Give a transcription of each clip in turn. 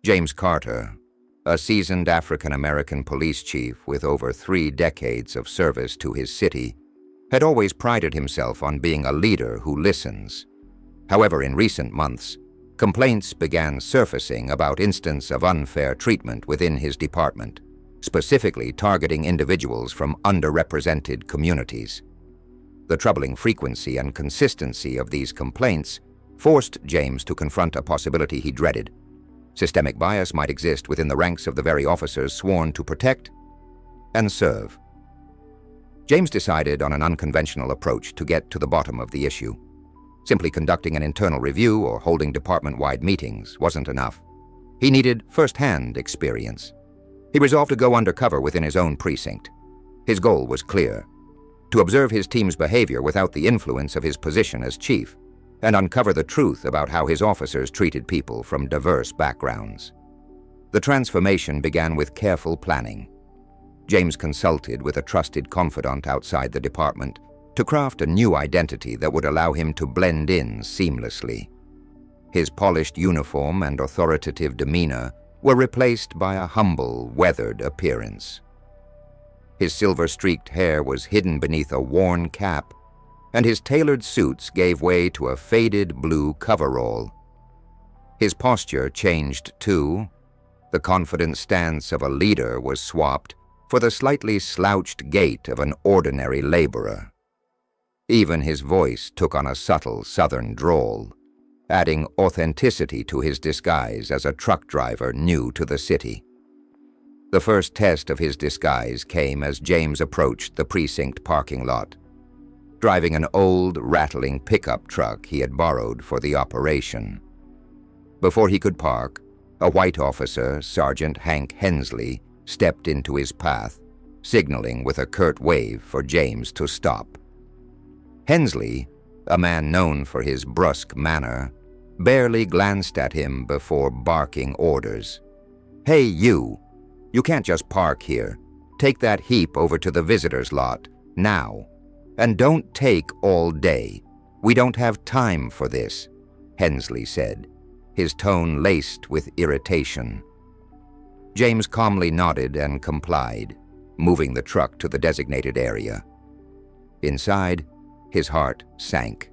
James Carter, a seasoned African-American police chief with over 3 decades of service to his city, had always prided himself on being a leader who listens. However, in recent months, complaints began surfacing about instances of unfair treatment within his department, specifically targeting individuals from underrepresented communities. The troubling frequency and consistency of these complaints forced James to confront a possibility he dreaded. Systemic bias might exist within the ranks of the very officers sworn to protect and serve. James decided on an unconventional approach to get to the bottom of the issue. Simply conducting an internal review or holding department-wide meetings wasn't enough. He needed first-hand experience. He resolved to go undercover within his own precinct. His goal was clear: to observe his team's behavior without the influence of his position as chief, and uncover the truth about how his officers treated people from diverse backgrounds. The transformation began with careful planning. James consulted with a trusted confidant outside the department to craft a new identity that would allow him to blend in seamlessly. His polished uniform and authoritative demeanor were replaced by a humble, weathered appearance. His silver-streaked hair was hidden beneath a worn cap, and his tailored suits gave way to a faded blue coverall. His posture changed too. The confident stance of a leader was swapped for the slightly slouched gait of an ordinary laborer. Even his voice took on a subtle southern drawl, adding authenticity to his disguise as a truck driver new to the city. The first test of his disguise came as James approached the precinct parking lot, driving an old, rattling pickup truck he had borrowed for the operation. Before he could park, a white officer, Sergeant Hank Hensley, stepped into his path, signaling with a curt wave for James to stop. Hensley, a man known for his brusque manner, barely glanced at him before barking orders. "Hey, you! You can't just park here. Take that heap over to the visitors' lot, now. And don't take all day. We don't have time for this," Hensley said, his tone laced with irritation. James calmly nodded and complied, moving the truck to the designated area. Inside, his heart sank.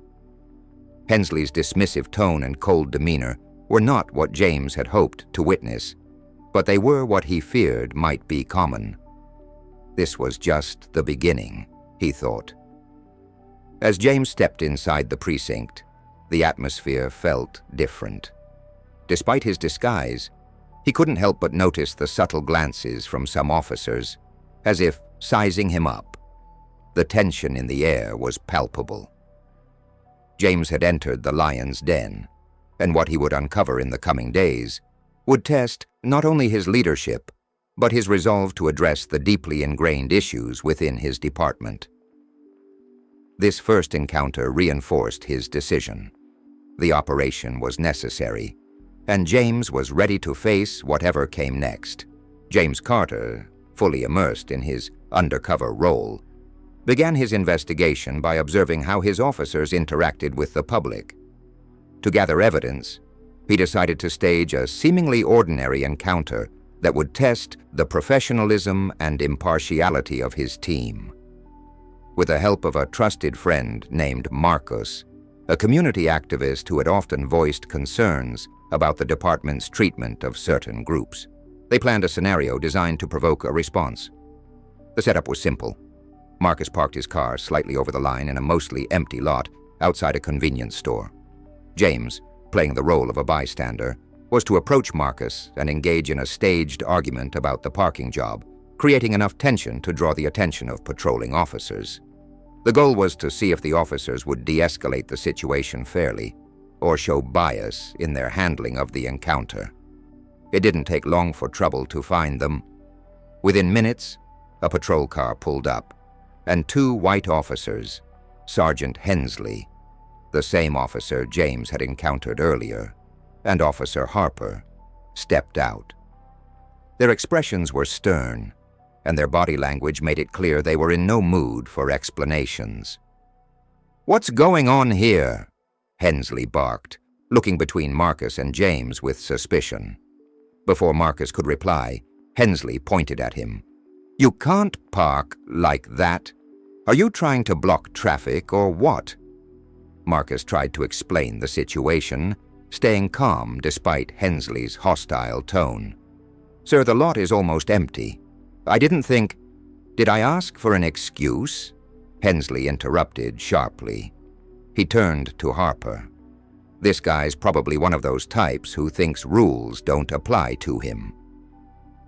Hensley's dismissive tone and cold demeanor were not what James had hoped to witness, but they were what he feared might be common. This was just the beginning, he thought. As James stepped inside the precinct, the atmosphere felt different. Despite his disguise, he couldn't help but notice the subtle glances from some officers, as if sizing him up. The tension in the air was palpable. James had entered the lion's den, and what he would uncover in the coming days would test not only his leadership, but his resolve to address the deeply ingrained issues within his department. This first encounter reinforced his decision. The operation was necessary, and James was ready to face whatever came next. James Carter, fully immersed in his undercover role, began his investigation by observing how his officers interacted with the public. To gather evidence, he decided to stage a seemingly ordinary encounter that would test the professionalism and impartiality of his team. With the help of a trusted friend named Marcus, a community activist who had often voiced concerns about the department's treatment of certain groups, they planned a scenario designed to provoke a response. The setup was simple. Marcus parked his car slightly over the line in a mostly empty lot outside a convenience store. James, playing the role of a bystander, was to approach Marcus and engage in a staged argument about the parking job, creating enough tension to draw the attention of patrolling officers. The goal was to see if the officers would de-escalate the situation fairly, or show bias in their handling of the encounter. It didn't take long for trouble to find them. Within minutes, a patrol car pulled up, and 2 white officers, Sergeant Hensley, the same officer James had encountered earlier, and Officer Harper, stepped out. Their expressions were stern, and their body language made it clear they were in no mood for explanations. "What's going on here?" Hensley barked, looking between Marcus and James with suspicion. Before Marcus could reply, Hensley pointed at him. "You can't park like that. Are you trying to block traffic or what?" Marcus tried to explain the situation, staying calm despite Hensley's hostile tone. "Sir, the lot is almost empty. I didn't think—" "Did I ask for an excuse?" Hensley interrupted sharply. He turned to Harper. "This guy's probably one of those types who thinks rules don't apply to him."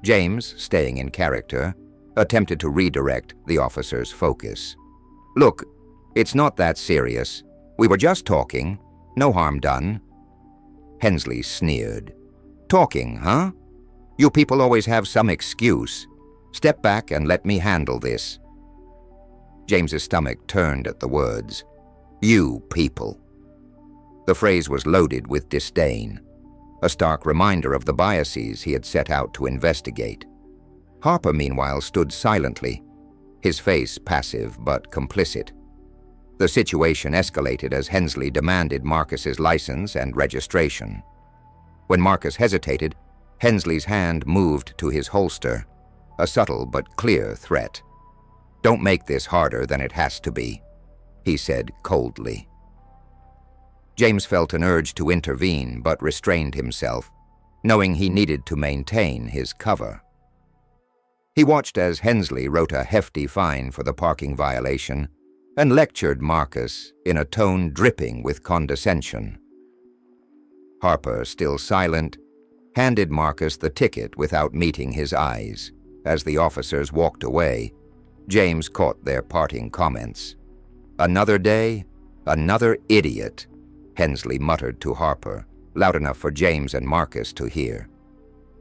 James, staying in character, attempted to redirect the officer's focus. "Look, it's not that serious. We were just talking. No harm done." Hensley sneered. "Talking, huh? You people always have some excuse. Step back and let me handle this." James's stomach turned at the words. "You people." The phrase was loaded with disdain, a stark reminder of the biases he had set out to investigate. Harper, meanwhile, stood silently, his face passive but complicit. The situation escalated as Hensley demanded Marcus's license and registration. When Marcus hesitated, Hensley's hand moved to his holster, a subtle but clear threat. "Don't make this harder than it has to be," he said coldly. James felt an urge to intervene but restrained himself, knowing he needed to maintain his cover. He watched as Hensley wrote a hefty fine for the parking violation and lectured Marcus in a tone dripping with condescension. Harper, still silent, handed Marcus the ticket without meeting his eyes. As the officers walked away, James caught their parting comments. "Another day, another idiot," Hensley muttered to Harper, loud enough for James and Marcus to hear.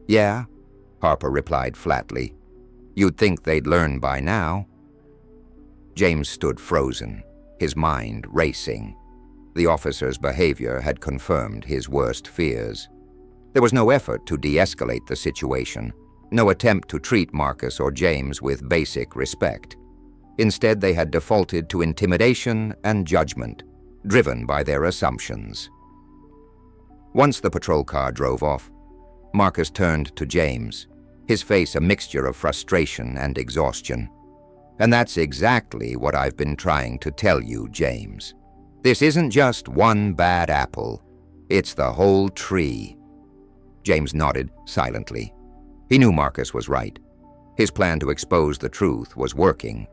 "Yeah," Harper replied flatly. "You'd think they'd learn by now." James stood frozen, his mind racing. The officer's behavior had confirmed his worst fears. There was no effort to de-escalate the situation, no attempt to treat Marcus or James with basic respect. Instead, they had defaulted to intimidation and judgment, driven by their assumptions. Once the patrol car drove off, Marcus turned to James, his face a mixture of frustration and exhaustion. "And that's exactly what I've been trying to tell you, James. This isn't just one bad apple. It's the whole tree." James nodded silently. He knew Marcus was right. His plan to expose the truth was working,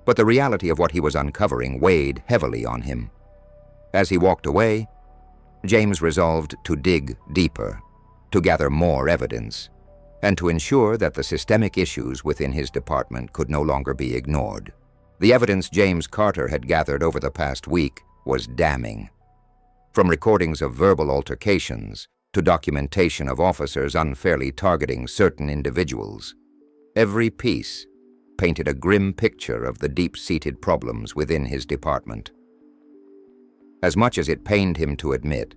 but the reality of what he was uncovering weighed heavily on him. As he walked away, James resolved to dig deeper, to gather more evidence, and to ensure that the systemic issues within his department could no longer be ignored. The evidence James Carter had gathered over the past week was damning. From recordings of verbal altercations to documentation of officers unfairly targeting certain individuals, every piece painted a grim picture of the deep-seated problems within his department. As much as it pained him to admit,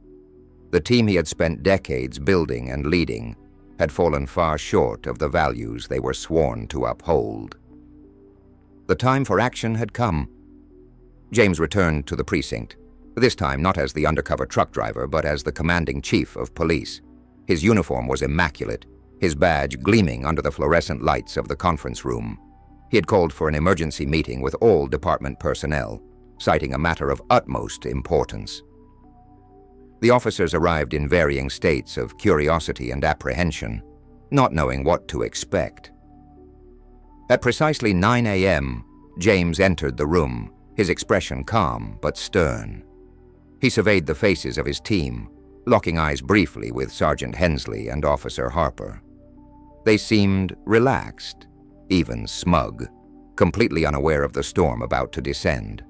the team he had spent decades building and leading had fallen far short of the values they were sworn to uphold. The time for action had come. James returned to the precinct, this time not as the undercover truck driver, but as the commanding chief of police. His uniform was immaculate, his badge gleaming under the fluorescent lights of the conference room. He had called for an emergency meeting with all department personnel, citing a matter of utmost importance. The officers arrived in varying states of curiosity and apprehension, not knowing what to expect. At precisely 9 a.m., James entered the room, his expression calm but stern. He surveyed the faces of his team, locking eyes briefly with Sergeant Hensley and Officer Harper. They seemed relaxed, even smug, completely unaware of the storm about to descend.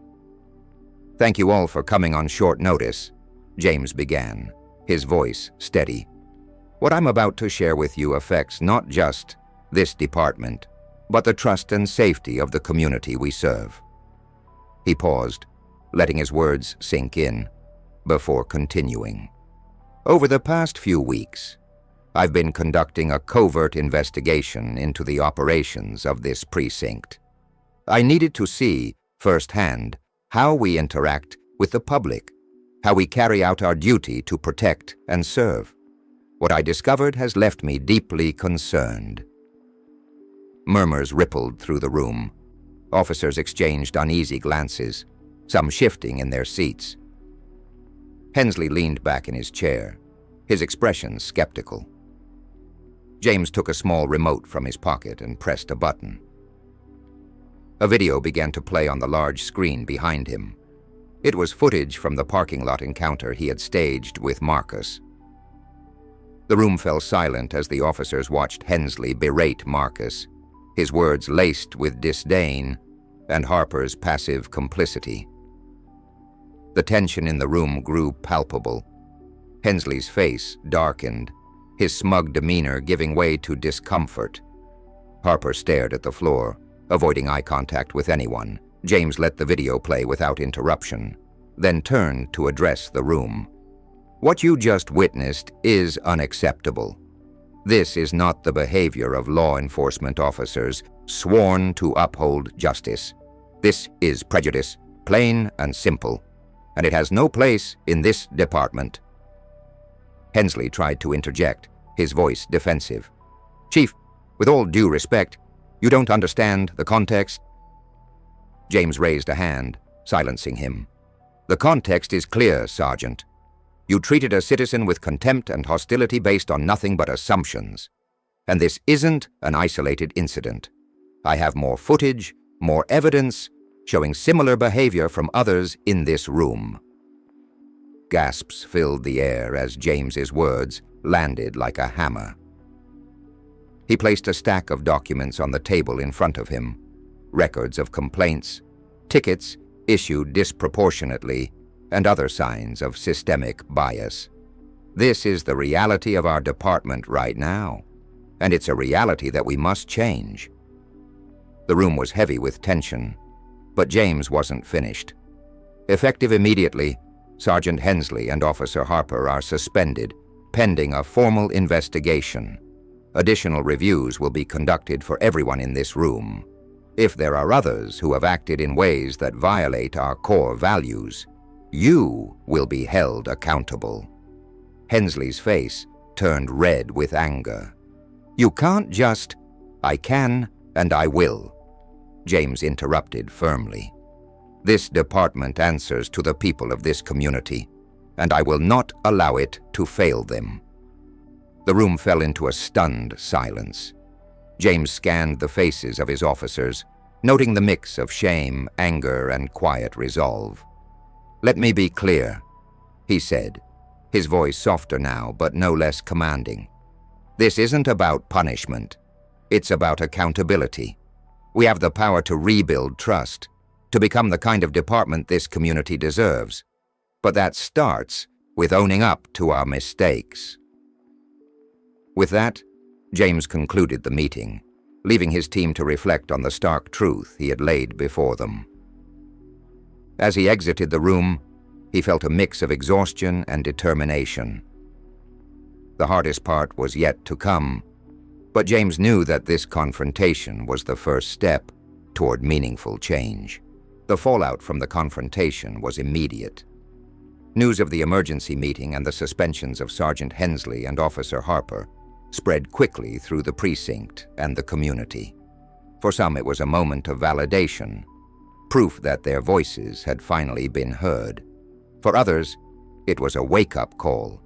"Thank you all for coming on short notice," James began, his voice steady. "What I'm about to share with you affects not just this department, but the trust and safety of the community we serve." He paused, letting his words sink in, before continuing. "Over the past few weeks, I've been conducting a covert investigation into the operations of this precinct. I needed to see, firsthand, how we interact with the public, how we carry out our duty to protect and serve. What I discovered has left me deeply concerned." Murmurs rippled through the room. Officers exchanged uneasy glances, some shifting in their seats. Hensley leaned back in his chair, his expression skeptical. James took a small remote from his pocket and pressed a button. A video began to play on the large screen behind him. It was footage from the parking lot encounter he had staged with Marcus. The room fell silent as the officers watched Hensley berate Marcus, his words laced with disdain and Harper's passive complicity. The tension in the room grew palpable. Hensley's face darkened, his smug demeanor giving way to discomfort. Harper stared at the floor, avoiding eye contact with anyone. James let the video play without interruption, then turned to address the room. "What you just witnessed is unacceptable. This is not the behavior of law enforcement officers sworn to uphold justice. This is prejudice, plain and simple, and it has no place in this department." Hensley tried to interject, his voice defensive. "Chief, with all due respect, you don't understand the context." James raised a hand, silencing him. "The context is clear, Sergeant. You treated a citizen with contempt and hostility based on nothing but assumptions. And this isn't an isolated incident. I have more footage, more evidence, showing similar behavior from others in this room." Gasps filled the air as James's words landed like a hammer. He placed a stack of documents on the table in front of him, records of complaints, tickets issued disproportionately, and other signs of systemic bias. This is the reality of our department right now, and it's a reality that we must change. The room was heavy with tension, but James wasn't finished. "Effective immediately, Sergeant Hensley and Officer Harper are suspended, pending a formal investigation. Additional reviews will be conducted for everyone in this room. If there are others who have acted in ways that violate our core values, you will be held accountable." Hensley's face turned red with anger. "You can't just—" "I can and I will," James interrupted firmly. "This department answers to the people of this community, and I will not allow it to fail them." The room fell into a stunned silence. James scanned the faces of his officers, noting the mix of shame, anger, and quiet resolve. "Let me be clear," he said, his voice softer now but no less commanding. "This isn't about punishment. It's about accountability. We have the power to rebuild trust, to become the kind of department this community deserves. But that starts with owning up to our mistakes." With that, James concluded the meeting, leaving his team to reflect on the stark truth he had laid before them. As he exited the room, he felt a mix of exhaustion and determination. The hardest part was yet to come, but James knew that this confrontation was the first step toward meaningful change. The fallout from the confrontation was immediate. News of the emergency meeting and the suspensions of Sergeant Hensley and Officer Harper spread quickly through the precinct and the community. For some, it was a moment of validation, proof that their voices had finally been heard. For others, it was a wake-up call,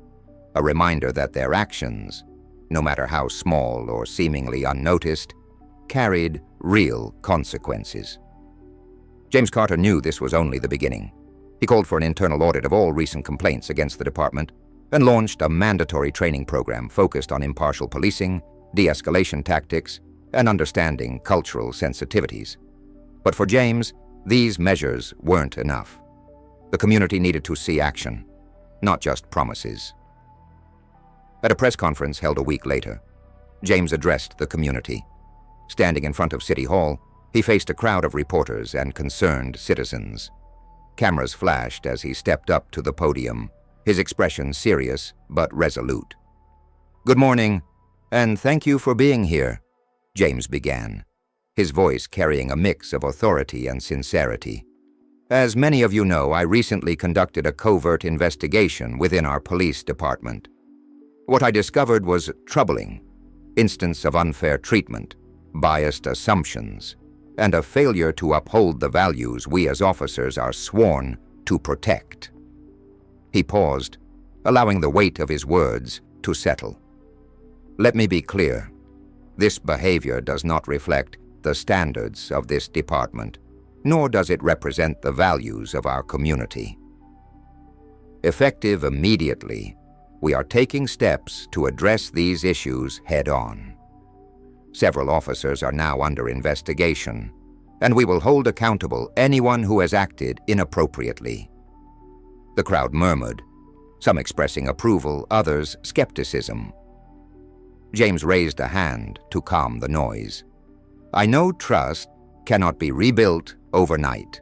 a reminder that their actions, no matter how small or seemingly unnoticed, carried real consequences. James Carter knew this was only the beginning. He called for an internal audit of all recent complaints against the department and launched a mandatory training program focused on impartial policing, de-escalation tactics, and understanding cultural sensitivities. But for James, these measures weren't enough. The community needed to see action, not just promises. At a press conference held a week later, James addressed the community. Standing in front of City Hall, he faced a crowd of reporters and concerned citizens. Cameras flashed as he stepped up to the podium, his expression serious but resolute. "Good morning, and thank you for being here," James began, his voice carrying a mix of authority and sincerity. "As many of you know, I recently conducted a covert investigation within our police department. What I discovered was troubling: instance of unfair treatment, biased assumptions, and a failure to uphold the values we as officers are sworn to protect. He paused, allowing the weight of his words to settle. Let me be clear. This behavior does not reflect the standards of this department, nor does it represent the values of our community. Effective immediately, we are taking steps to address these issues head-on. Several officers are now under investigation, and we will hold accountable anyone who has acted inappropriately. The crowd murmured, some expressing approval, others skepticism. James raised a hand to calm the noise. I know trust cannot be rebuilt overnight,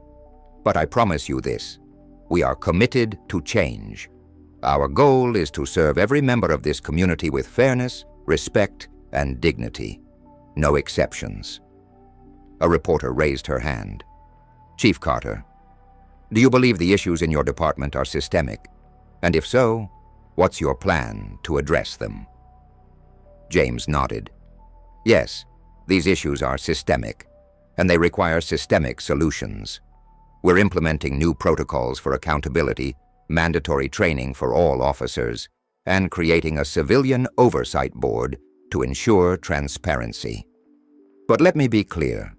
but I promise you this: we are committed to change. Our goal is to serve every member of this community with fairness, respect, and dignity. No exceptions. A reporter raised her hand. Chief Carter, do you believe the issues in your department are systemic? And if so, what's your plan to address them? James nodded. Yes, these issues are systemic, and they require systemic solutions. We're implementing new protocols for accountability, mandatory training for all officers, and creating a civilian oversight board to ensure transparency. But let me be clear.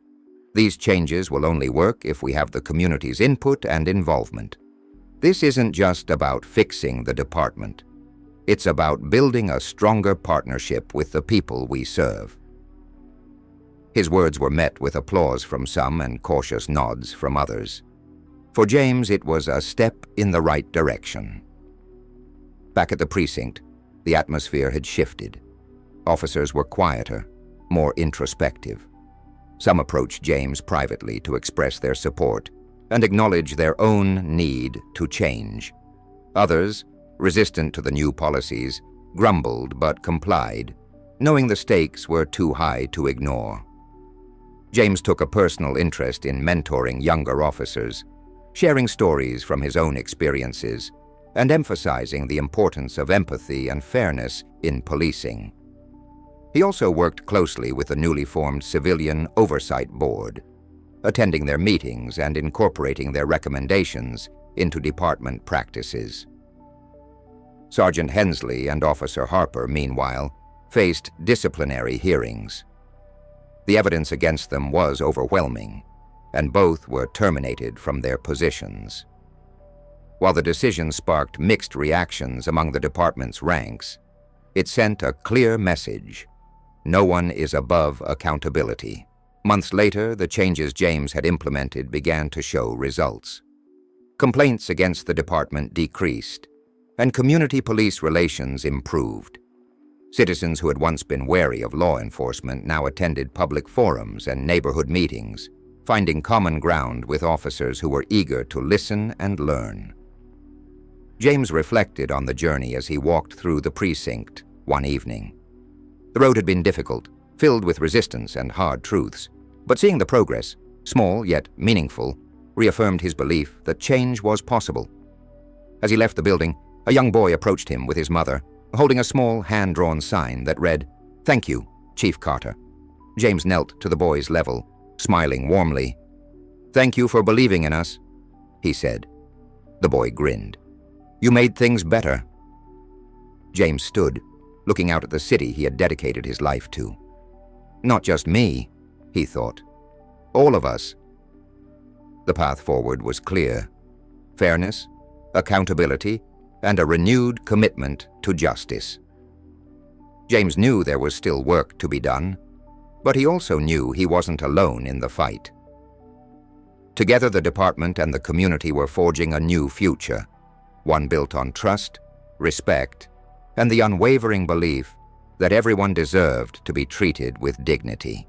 These changes will only work if we have the community's input and involvement. This isn't just about fixing the department. It's about building a stronger partnership with the people we serve. His words were met with applause from some and cautious nods from others. For James, it was a step in the right direction. Back at the precinct, the atmosphere had shifted. Officers were quieter, more introspective. Some approached James privately to express their support and acknowledge their own need to change. Others, resistant to the new policies, grumbled but complied, knowing the stakes were too high to ignore. James took a personal interest in mentoring younger officers, sharing stories from his own experiences, and emphasizing the importance of empathy and fairness in policing. He also worked closely with the newly formed Civilian Oversight Board, attending their meetings and incorporating their recommendations into department practices. Sergeant Hensley and Officer Harper, meanwhile, faced disciplinary hearings. The evidence against them was overwhelming, and both were terminated from their positions. While the decision sparked mixed reactions among the department's ranks, it sent a clear message: no one is above accountability. Months later, the changes James had implemented began to show results. Complaints against the department decreased, and community police relations improved. Citizens who had once been wary of law enforcement now attended public forums and neighborhood meetings, finding common ground with officers who were eager to listen and learn. James reflected on the journey as he walked through the precinct one evening. The road had been difficult, filled with resistance and hard truths, but seeing the progress, small yet meaningful, reaffirmed his belief that change was possible. As he left the building, a young boy approached him with his mother, holding a small hand-drawn sign that read, "Thank you, Chief Carter." James knelt to the boy's level, smiling warmly. "Thank you for believing in us," he said. The boy grinned. "You made things better." James stood, looking out at the city he had dedicated his life to. Not just me, he thought. All of us. The path forward was clear: fairness, accountability, and a renewed commitment to justice. James knew there was still work to be done, but he also knew he wasn't alone in the fight. Together, the department and the community were forging a new future, one built on trust, respect, and the unwavering belief that everyone deserved to be treated with dignity.